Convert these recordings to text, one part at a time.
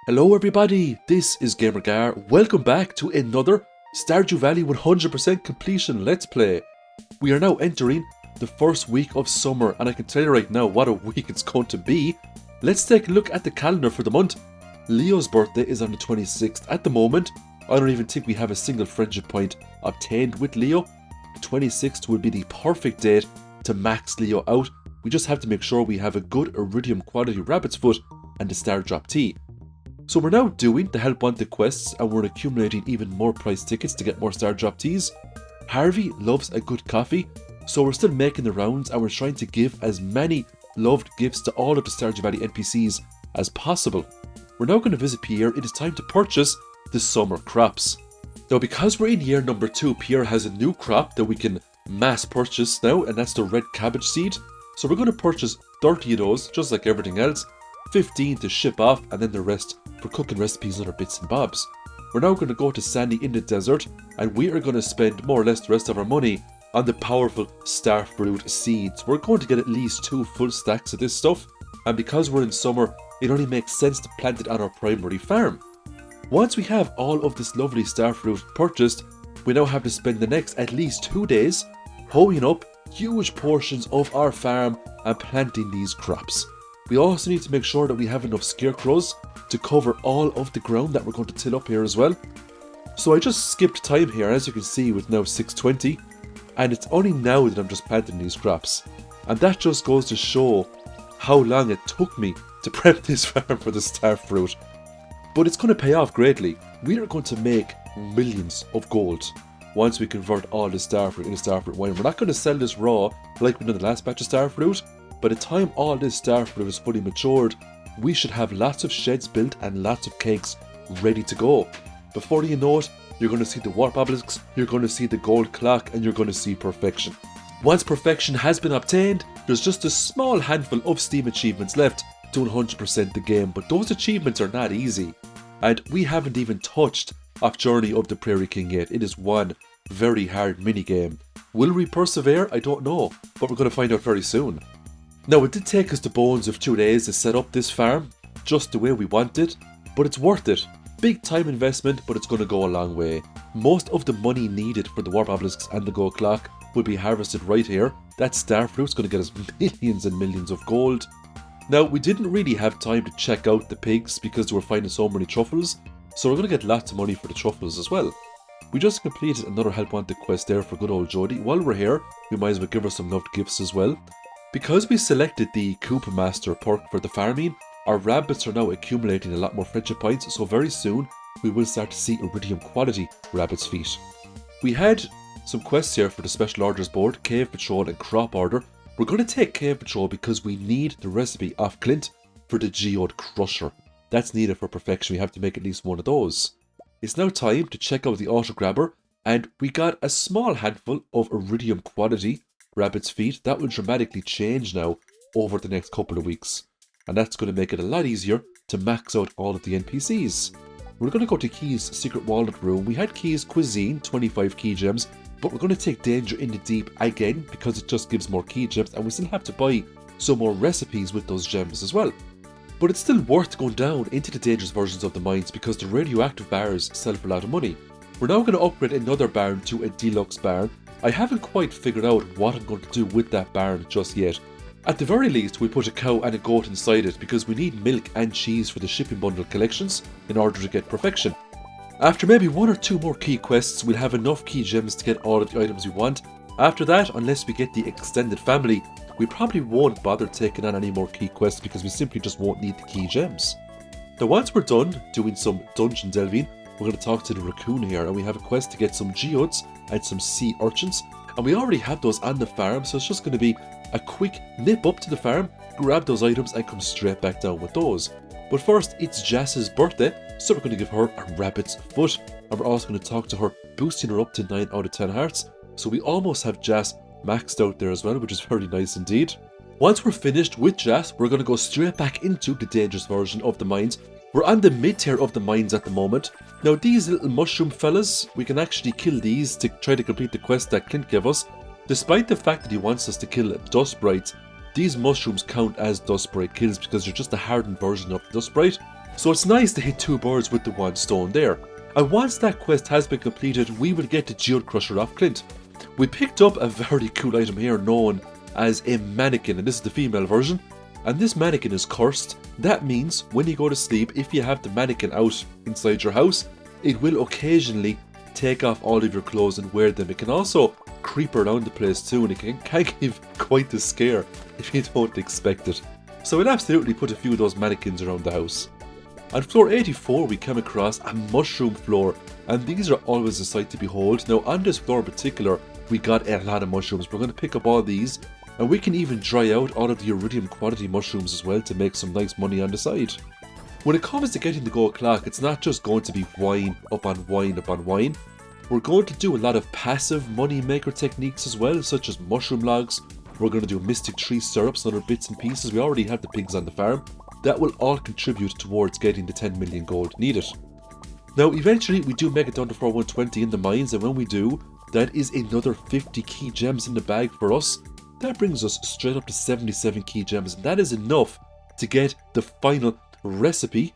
Hello everybody, this is GamerGar. Welcome back to another Stardew Valley 100% completion Let's Play. We are now entering the first week of summer, and I can tell you right now what a week it's going to be. Let's take a look at the calendar for the month. Leo's birthday is on the 26th. At the moment, I don't even think we have a single friendship point obtained with Leo. The 26th would be the perfect date to max Leo out. We just have to make sure we have a good iridium quality rabbit's foot and the star drop tea. So we're now doing the help wanted quests, and we're accumulating even more prize tickets to get more star drop teas. Harvey loves a good coffee, so we're still making the rounds, and we're trying to give as many loved gifts to all of the Stardew Valley NPCs as possible. We're now going to visit Pierre. It is time to purchase the summer crops. Now, because we're in year number 2, Pierre has a new crop that we can mass purchase now, and that's the red cabbage seed. So we're going to purchase 30 of those, just like everything else. 15 to ship off, and then the rest for cooking recipes and other bits and bobs. We're now going to go to Sandy in the desert, and we are going to spend more or less the rest of our money on the powerful Starfruit seeds. We're going to get at least 2 full stacks of this stuff, and because we're in summer, it only makes sense to plant it on our primary farm. Once we have all of this lovely Starfruit purchased, we now have to spend the next at least 2 days hoeing up huge portions of our farm and planting these crops. We also need to make sure that we have enough scarecrows to cover all of the ground that we're going to till up here as well. So I just skipped time here, as you can see, with now 6:20, and it's only now that I'm just planting these crops. And that just goes to show how long it took me to prep this farm for the Starfruit. But it's going to pay off greatly. We are going to make millions of gold once we convert all the Starfruit into Starfruit wine. We're not going to sell this raw like we did in the last batch of Starfruit. By the time all this Starfruit is fully matured, we should have lots of sheds built and lots of cakes ready to go. Before you know it, you're going to see the warp obelisks, you're going to see the gold clock, and you're going to see perfection. Once perfection has been obtained, there's just a small handful of Steam achievements left to 100% the game, but those achievements are not easy. And we haven't even touched off Journey of the Prairie King yet. It is one very hard minigame. Will we persevere? I don't know, but we're going to find out very soon. Now, it did take us the bones of 2 days to set up this farm, just the way we wanted, but it's worth it. Big time investment, but it's going to go a long way. Most of the money needed for the warp obelisks and the gold clock will be harvested right here. That Starfruit's going to get us millions and millions of gold. Now, we didn't really have time to check out the pigs because we were finding so many truffles, so we're going to get lots of money for the truffles as well. We just completed another help wanted quest there for good old Jody. While we're here, we might as well give her some loved gifts as well. Because we selected the Coop Master perk for the farming, our rabbits are now accumulating a lot more friendship points, so very soon we will start to see iridium quality rabbit's feet. We had some quests here for the special orders board, Cave Patrol and Crop Order. We're going to take Cave Patrol because we need the recipe off Clint for the Geode Crusher. That's needed for perfection. We have to make at least one of those. It's now time to check out the auto grabber, and we got a small handful of iridium quality rabbit's feet. That will dramatically change now over the next couple of weeks, and that's going to make it a lot easier to max out all of the NPCs. We're going to go to Key's secret walnut room. We had Key's cuisine, 25 key gems, but we're going to take Danger in the Deep again because it just gives more key gems, and we still have to buy some more recipes with those gems as well. But it's still worth going down into the dangerous versions of the mines because the radioactive bars sell for a lot of money. We're now going to upgrade another barn to a deluxe barn. I haven't quite figured out what I'm going to do with that barn just yet. At the very least, we put a cow and a goat inside it because we need milk and cheese for the shipping bundle collections in order to get perfection. After maybe 1 or 2 more key quests, we'll have enough key gems to get all of the items we want. After that, unless we get the extended family, we probably won't bother taking on any more key quests because we simply just won't need the key gems. Now, once we're done doing some dungeon delving, we're going to talk to the raccoon here, and we have a quest to get some geodes and some sea urchins, and we already have those on the farm, so it's just going to be a quick nip up to the farm, grab those items and come straight back down with those. But first, it's Jass's birthday, so we're going to give her a rabbit's foot, and we're also going to talk to her, boosting her up to 9 out of 10 hearts, so we almost have Jass maxed out there as well, which is very nice indeed. Once we're finished with Jass, we're going to go straight back into the dangerous version of the mines. We're on the mid-tier of the mines at the moment. Now, these little mushroom fellas, we can actually kill these to try to complete the quest that Clint gave us. Despite the fact that he wants us to kill dust sprites, these mushrooms count as dust sprite kills because they're just a hardened version of the dust sprite. So it's nice to hit two birds with the one stone there. And once that quest has been completed, we will get the Geode Crusher off Clint. We picked up a very cool item here known as a mannequin, and this is the female version. And this mannequin is cursed. That means when you go to sleep, if you have the mannequin out inside your house, it will occasionally take off all of your clothes and wear them. It can also creep around the place too, and it can give quite a scare if you don't expect it. So we'll absolutely put a few of those mannequins around the house. On floor 84 we came across a mushroom floor, and these are always a sight to behold. Now on this floor in particular we got a lot of mushrooms. We're going to pick up all these, and we can even dry out all of the iridium quality mushrooms as well to make some nice money on the side. When it comes to getting the gold clock, it's not just going to be wine up on wine up on wine. We're going to do a lot of passive money maker techniques as well, such as mushroom logs. We're going to do mystic tree syrups and other bits and pieces. We already have the pigs on the farm. That will all contribute towards getting the 10 million gold needed. Now eventually we do make it down to 120 in the mines, and when we do, that is another 50 key gems in the bag for us. That brings us straight up to 77 key gems, and that is enough to get the final recipe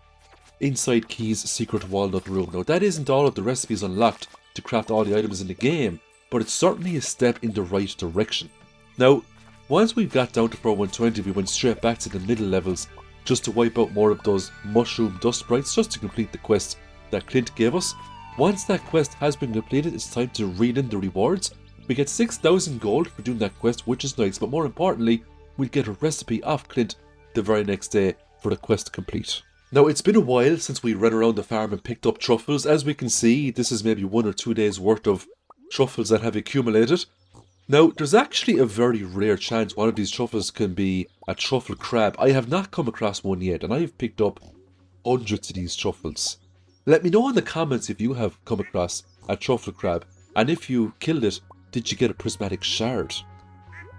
inside Key's secret walnut room. Now that isn't all of the recipes unlocked to craft all the items in the game, but it's certainly a step in the right direction. Now, once we've got down to 120, we went straight back to the middle levels just to wipe out more of those mushroom dust sprites, just to complete the quest that Clint gave us. Once that quest has been completed, it's time to read in the rewards. We get 6,000 gold for doing that quest, which is nice, but more importantly, we'll get a recipe off Clint the very next day for the quest to complete. Now, it's been a while since we ran around the farm and picked up truffles. As we can see, this is maybe 1 or 2 days worth of truffles that have accumulated. Now, there's actually a very rare chance one of these truffles can be a truffle crab. I have not come across one yet, and I have picked up hundreds of these truffles. Let me know in the comments if you have come across a truffle crab, and if you killed it, did you get a prismatic shard?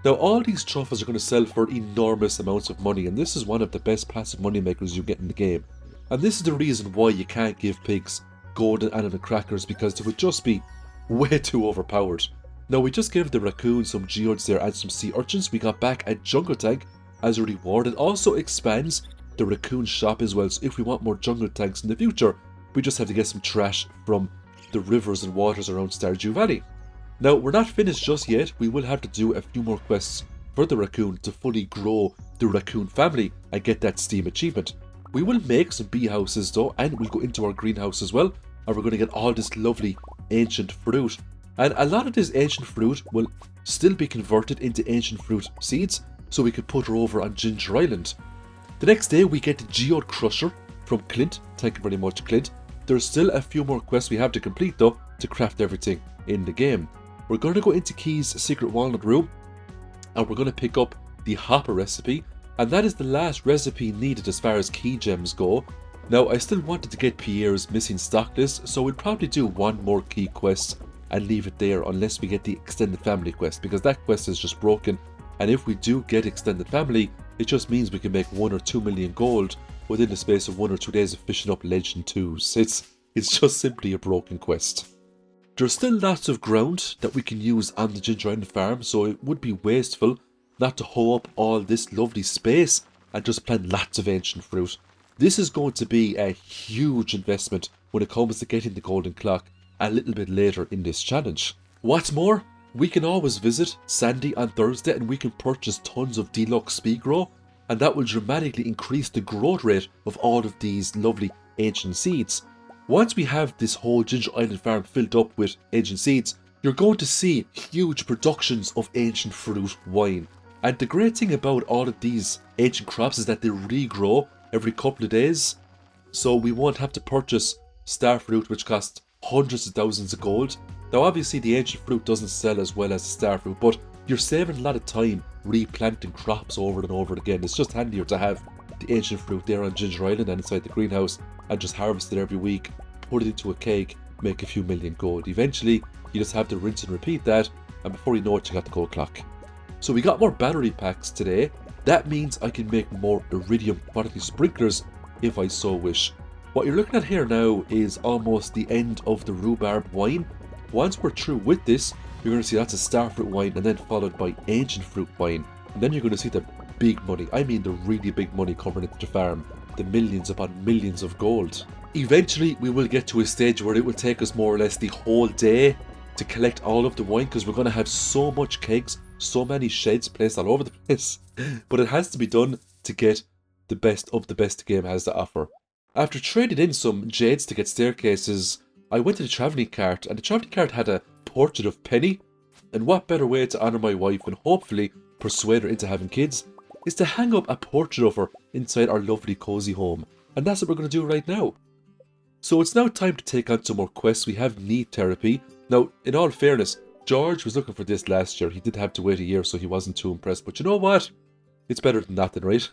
Now, all these truffles are going to sell for enormous amounts of money, and this is one of the best passive money makers you get in the game. And this is the reason why you can't give pigs golden animal crackers, because they would just be way too overpowered. Now, we just gave the raccoon some geodes there and some sea urchins. We got back a jungle tank as a reward. It also expands the raccoon shop as well, so if we want more jungle tanks in the future, we just have to get some trash from the rivers and waters around Stardew Valley. Now, we're not finished just yet. We will have to do a few more quests for the raccoon to fully grow the raccoon family and get that Steam achievement. We will make some bee houses though, and we'll go into our greenhouse as well, and we're going to get all this lovely ancient fruit. And a lot of this ancient fruit will still be converted into ancient fruit seeds, so we can put her over on Ginger Island. The next day we get the Geode Crusher from Clint. Thank you very much, Clint. There's still a few more quests we have to complete though to craft everything in the game. We're going to go into Key's secret walnut room, and we're going to pick up the hopper recipe, and that is the last recipe needed as far as key gems go. Now, I still wanted to get Pierre's missing stock list, so we'll probably do one more key quest and leave it there unless we get the extended family quest, because that quest is just broken, and if we do get extended family, it just means we can make 1 or 2 million gold within the space of 1 or 2 days of fishing up Legend 2s. It's just simply a broken quest. There's still lots of ground that we can use on the Ginger Island farm, so it would be wasteful not to hoe up all this lovely space and just plant lots of ancient fruit. This is going to be a huge investment when it comes to getting the golden clock a little bit later in this challenge. What's more, we can always visit Sandy on Thursday and we can purchase tons of deluxe speed grow, and that will dramatically increase the growth rate of all of these lovely ancient seeds. Once we have this whole Ginger Island farm filled up with ancient seeds, you're going to see huge productions of ancient fruit wine. And the great thing about all of these ancient crops is that they regrow every couple of days, so we won't have to purchase Starfruit, which costs hundreds of thousands of gold. Now obviously the ancient fruit doesn't sell as well as the Starfruit, but you're saving a lot of time replanting crops over and over again. It's just handier to have the ancient fruit there on Ginger Island and inside the greenhouse and just harvest it every week, put it into a keg, make a few million gold. Eventually you just have to rinse and repeat that, and before you know it, you got the gold clock. So we got more battery packs today. That means I can make more iridium quality sprinklers if I so wish. What you're looking at here now is almost the end of the rhubarb wine. Once we're through with this, you're going to see that's a starfruit wine and then followed by ancient fruit wine. And then you're going to see the big money, I mean the really big money coming into the farm the millions upon millions of gold. Eventually, we will get to a stage where it will take us more or less the whole day to collect all of the wine, because we're going to have so much kegs, so many sheds placed all over the place. But it has to be done to get the best of the best the game has to offer. After trading in some jades to get staircases, I went to the travelling cart, and the travelling cart had a portrait of Penny. And what better way to honour my wife and hopefully persuade her into having kids is to hang up a portrait of her inside our lovely cozy home. And that's what we're going to do right now. So it's now time to take on some more quests. We have need therapy. Now, in all fairness, George was looking for this last year. He did have to wait a year, so he wasn't too impressed. But you know what? It's better than nothing, right?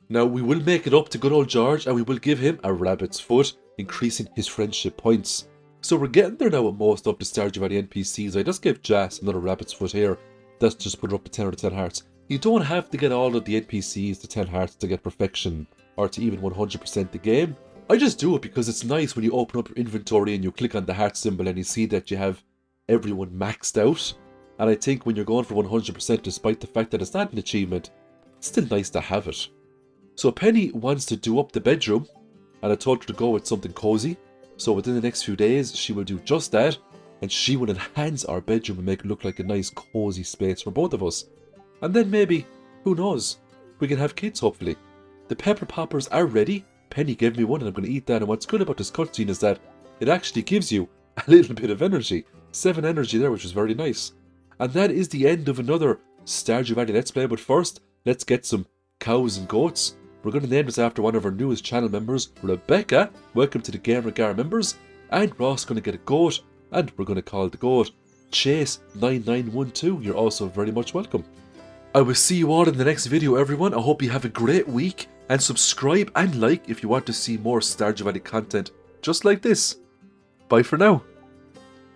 Now, we will make it up to good old George, and we will give him a rabbit's foot, increasing his friendship points. So we're getting there now with most of the Stardew Valley NPCs. I just gave Jas another rabbit's foot here. That's just put up to 10 out of 10 hearts. You don't have to get all of the NPCs to 10 hearts to get perfection, or to even 100% the game. I just do it because it's nice when you open up your inventory and you click on the heart symbol and you see that you have everyone maxed out. And I think when you're going for 100%, despite the fact that it's not an achievement, it's still nice to have it. So Penny wants to do up the bedroom, and I told her to go with something cozy. So within the next few days, she will do just that, and she will enhance our bedroom and make it look like a nice cozy space for both of us. And then maybe, who knows, we can have kids hopefully. The pepper poppers are ready. Penny gave me one and I'm going to eat that, and what's good about this cutscene is that it actually gives you a little bit of energy. 7 energy there, which is very nice. And that is the end of another Stardew Valley Let's Play, but first, let's get some cows and goats. We're going to name this after one of our newest channel members, Rebecca. Welcome to the Gamer members. And we're also going to get a goat, and we're going to call the goat Chase9912. You're also very much welcome. I will see you all in the next video, everyone. I hope you have a great week, and subscribe and like if you want to see more Stardew Valley content just like this. Bye for now.